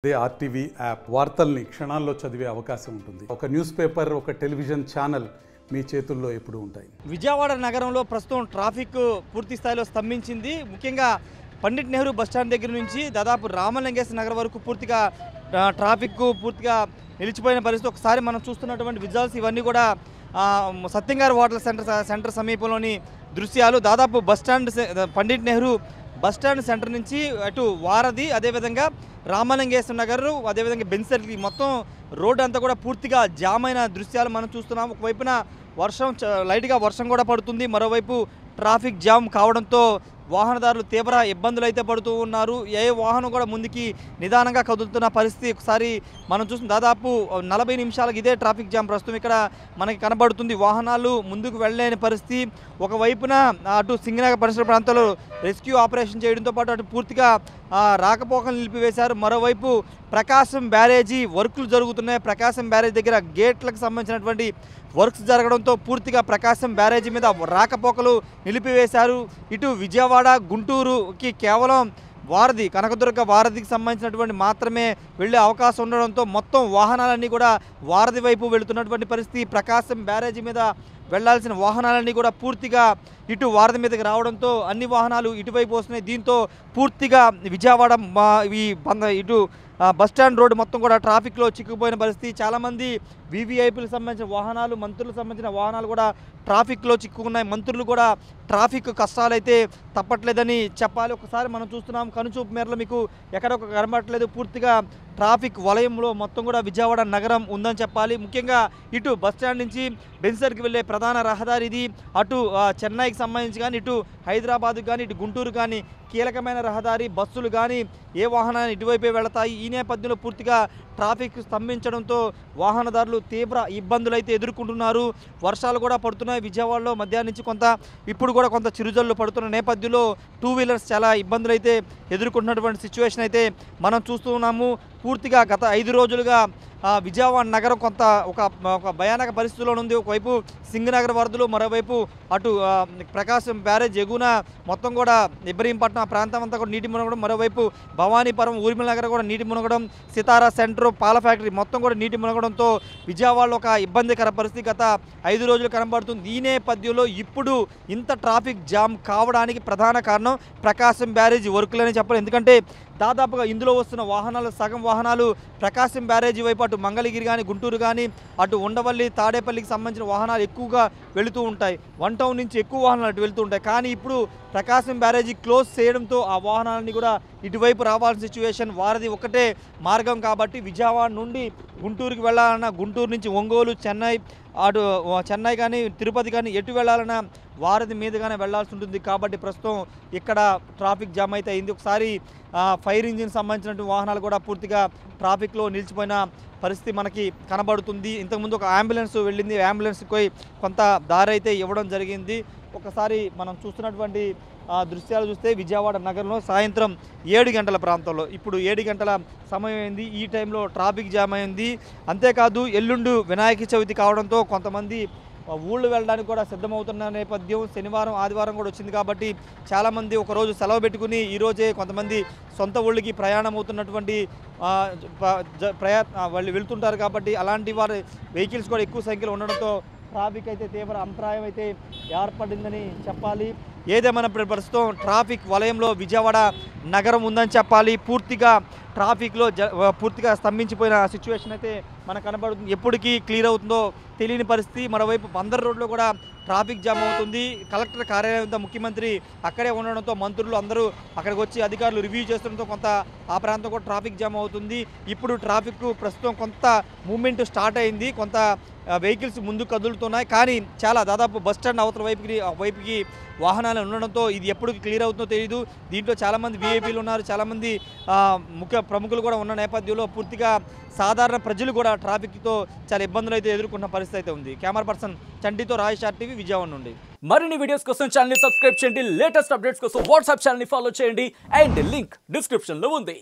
అదే RTV app వార్తల్ని క్షణాల్లో చదివే అవకాశం ఉంటుంది. ఒక న్యూస్ పేపర్, ఒక టెలివిజన్ ఛానల్ మీ చేతుల్లో ఎప్పుడూ ఉంటాయి. విజయవాడ నగరంలో ప్రస్తుతం ట్రాఫిక్ పూర్తి స్థాయిలో స్తంభించింది. ముఖ్యంగా పండిట్ నెహ్రూ బస్టాండ్ దగ్గర నుంచి దాదాపు రామలింగేశ్వర నగర్ వరకు పూర్తిగా ట్రాఫిక్ పూర్తిగా నిలిచిపోయిన పరిస్థితి. ఒకసారి మనం చూస్తున్నటువంటి విజువల్స్ ఇవన్నీ కూడా సత్యంగారు హోటల్ సెంటర్ సమీపంలోని దృశ్యాలు. దాదాపు bus stand Pandit Nehru bus stand centre నుంచి అటు వారధి, అదేవిధంగా రామలింగేశ్వర నగర్, అదేవిధంగా బెంజ్ సర్కిల్ మొత్తం రోడ్డు అంతా కూడా పూర్తిగా జామ్ అయిన దృశ్యాలు మనం చూస్తున్నాం. ఒకవైపున లైట్గా వర్షం కూడా పడుతుంది, మరోవైపు ట్రాఫిక్ జామ్ కావడంతో వాహనదారులు తీవ్ర ఇబ్బందులు అయితే పడుతూ ఉన్నారు. ఏ వాహనం కూడా ముందుకి నిదానంగా కదులుతున్న పరిస్థితి ఒకసారి మనం చూస్తున్నాం. దాదాపు 40 నిమిషాలకు ఇదే ట్రాఫిక్ జామ్ ప్రస్తుతం ఇక్కడ మనకి కనబడుతుంది. వాహనాలు ముందుకు వెళ్ళలేని పరిస్థితి. ఒకవైపున అటు సింగనగర్ పరిసర ప్రాంతాల్లో రెస్క్యూ ఆపరేషన్ చేయడంతో పాటు అటు పూర్తిగా రాకపోకలు నిలిపివేశారు. మరోవైపు ప్రకాశం బ్యారేజీ వర్కులు జరుగుతున్నాయి. ప్రకాశం బ్యారేజీ దగ్గర గేట్లకు సంబంధించినటువంటి వర్క్స్ జరగడంతో పూర్తిగా ప్రకాశం బ్యారేజీ మీద రాకపోకలు నిలిపివేశారు. ఇటు విజయవాడ, గుంటూరుకి కేవలం వారధి, కనకదుర్గ వారధికి సంబంధించినటువంటి మాత్రమే వెళ్ళే అవకాశం ఉండడంతో మొత్తం వాహనాలన్నీ కూడా వారధి వైపు వెళుతున్నటువంటి పరిస్థితి. ప్రకాశం బ్యారేజీ మీద వెళ్లాల్సిన వాహనాలన్నీ కూడా పూర్తిగా ఇటు వారధి మీదకి రావడంతో అన్ని వాహనాలు ఇటువైపు వస్తున్నాయి. దీంతో పూర్తిగా విజయవాడ ఇటు బస్టాండ్ రోడ్డు మొత్తం కూడా ట్రాఫిక్లో చిక్కుపోయిన పరిస్థితి. చాలామంది వీవీఐపీలకు సంబంధించిన వాహనాలు, మంత్రులకు సంబంధించిన వాహనాలు కూడా ట్రాఫిక్లో చిక్కుకున్నాయి. మంత్రులు కూడా ట్రాఫిక్ కష్టాలైతే తప్పట్లేదని చెప్పాలి. ఒకసారి మనం చూస్తున్నాం, కనుచూపు మేరలో మీకు ఎక్కడొక కనబడట్లేదు. పూర్తిగా ట్రాఫిక్ వలయంలో మొత్తం కూడా విజయవాడ నగరం ఉందని చెప్పాలి. ముఖ్యంగా ఇటు బస్టాండ్ నుంచి బెంజ్ సర్కిల్ వెళ్ళే ప్రధాన రహదారి ఇది. అటు చెన్నైకి సంబంధించి కానీ, ఇటు హైదరాబాద్కు కానీ, ఇటు గుంటూరు కానీ కీలకమైన రహదారి. బస్సులు కానీ ఏ వాహనాలు ఇటువైపే వెళతాయి. ఈ నేపథ్యంలో పూర్తిగా ట్రాఫిక్ స్తంభించడంతో వాహనదారులు తీవ్ర ఇబ్బందులు అయితే ఎదుర్కొంటున్నారు. వర్షాలు కూడా పడుతున్నాయి విజయవాడలో. మధ్యాహ్నం నుంచి ఇప్పుడు కూడా కొంత చిరుజల్లు పడుతున్న నేపథ్యంలో 2 వీలర్స్ చాలా ఇబ్బందులు అయితే ఎదుర్కొంటున్నటువంటి సిచ్యువేషన్ అయితే మనం చూస్తూ ఉన్నాము. పూర్తిగా గత 5 రోజులుగా విజయవాడ నగరం కొంత ఒక భయానక పరిస్థితిలో ఉంది. ఒకవైపు సింగనగర్ వరదలు, మరోవైపు అటు ప్రకాశం బ్యారేజ్ ఎగున మొత్తం కూడా ఇబ్రహీంపట్నం ప్రాంతం అంతా కూడా నీటి మునగడం, మరోవైపు భవానీపురం, ఊర్మిళ నగర్ కూడా నీటి మునగడం, సితారా సెంటర్, పాల ఫ్యాక్టరీ మొత్తం కూడా నీటి మునగడంతో విజయవాడలో ఒక ఇబ్బందికర పరిస్థితి గత 5 రోజులు కనబడుతుంది. ఈ నేపథ్యంలో ఇప్పుడు ఇంత ట్రాఫిక్ జామ్ కావడానికి ప్రధాన కారణం ప్రకాశం బ్యారేజ్ వర్కులని చెప్పాలి. ఎందుకంటే దాదాపుగా ఇందులో వస్తున్న వాహనాలు సగం వాహనాలు ప్రకాశం బ్యారేజీ వైపు అటు మంగళగిరి కానీ, గుంటూరు కానీ, అటు ఉండవల్లి, తాడేపల్లికి సంబంధించిన వాహనాలు ఎక్కువగా వెళుతూ ఉంటాయి. 1 టౌన్ నుంచి ఎక్కువ వాహనాలు అటు వెళుతూ ఉంటాయి. కానీ ఇప్పుడు ప్రకాశం బ్యారేజీ క్లోజ్ చేయడంతో ఆ వాహనాలన్నీ కూడా ఇటువైపు రావాల్సిన సిచ్యువేషన్. వారధి ఒకటే మార్గం కాబట్టి విజయవాడ నుండి గుంటూరుకి వెళ్ళాలన్నా, గుంటూరు నుంచి ఒంగోలు, చెన్నై కానీ, తిరుపతి కానీ ఎటు వెళ్ళాలన్నా వారధి మీదుగానే వెళ్లాల్సి ఉంటుంది. కాబట్టి ప్రస్తుతం ఇక్కడ ట్రాఫిక్ జామ్ అయితే అయింది. ఒకసారి ఫైర్ ఇంజిన్ సంబంధించినటువంటి వాహనాలు కూడా పూర్తిగా ట్రాఫిక్లో నిలిచిపోయిన పరిస్థితి మనకి కనబడుతుంది. ఇంతకుముందు ఒక అంబులెన్స్ వెళ్ళింది, అంబులెన్స్కి కొంత దారి అయితే ఇవ్వడం జరిగింది. ఒకసారి మనం చూస్తున్నటువంటి దృశ్యాలు చూస్తే విజయవాడ నగరంలో సాయంత్రం 7 గంటల ప్రాంతంలో, ఇప్పుడు 7 గంటల సమయం అయింది. ఈ టైంలో ట్రాఫిక్ జామ్ అయింది. అంతేకాదు ఎల్లుండి వినాయక చవితి కావడంతో కొంతమంది ఊళ్ళు వెళ్ళడానికి కూడా సిద్ధమవుతున్న నేపథ్యం. శనివారం, ఆదివారం కూడా వచ్చింది కాబట్టి చాలామంది ఒకరోజు సెలవు పెట్టుకుని ఈరోజే కొంతమంది సొంత ఊళ్ళకి ప్రయాణం అవుతున్నటువంటి వాళ్ళు వెళ్తుంటారు. కాబట్టి అలాంటి వారి వెహికల్స్ కూడా ఎక్కువ సంఖ్యలో ఉండడంతో ట్రాఫిక్ అయితే తీవ్ర అంతరాయం అయితే ఏర్పడిందని చెప్పాలి. ఏదేమైనా ప్రస్తుతం ట్రాఫిక్ వలయంలో విజయవాడ నగరం ఉందని చెప్పాలి. పూర్తిగా ట్రాఫిక్లో పూర్తిగా స్తంభించిపోయిన సిచ్యువేషన్ అయితే మనకు కనబడుతుంది. ఎప్పటికీ క్లియర్ అవుతుందో తెలియని పరిస్థితి. మరోవైపు బందర్ రోడ్లో కూడా ట్రాఫిక్ జామ్ అవుతుంది. కలెక్టర్ కార్యాలయంతో ముఖ్యమంత్రి అక్కడే ఉండడంతో మంత్రులు అందరూ అక్కడికి వచ్చి అధికారులు రివ్యూ చేస్తుండడంతో కొంత ఆ ప్రాంతం కూడా ట్రాఫిక్ జామ్ అవుతుంది. ఇప్పుడు ట్రాఫిక్ ప్రస్తుతం కొంత మూమెంట్ స్టార్ట్ అయింది. కొంత వెహికల్స్ ముందుకు కదులుతున్నాయి. కానీ చాలా దాదాపు బస్టాండ్ అవతల వైపుకి వాహనాలు ఉండడంతో ఇది ఎప్పుడు క్లియర్ అవుతుందో తెలియదు. దీంట్లో చాలామంది వీఐపీలు ఉన్నారు, చాలామంది ముఖ్య ప్రముఖులు కూడా ఉన్న నేపథ్యంలో పూర్తిగా సాధారణ ప్రజలు కూడా ట్రాఫిక్తో చాలా ఇబ్బందులు అయితే ఎదుర్కొన్న పరిస్థితి అయితే ఉంది. కెమెరా పర్సన్ చంటితో రాజేష్ RTV విజయవాడ నుండి. మరిన్ని వీడియోస్ కోసం ఛానల్ ని సబ్స్క్రైబ్ చేయండి. లేటెస్ట్ అప్డేట్స్ కోసం వాట్సాప్ ఛానల్ ని ఫాలో చేయండి. అండ్ లింక్ డిస్క్రిప్షన్ లో ఉంది.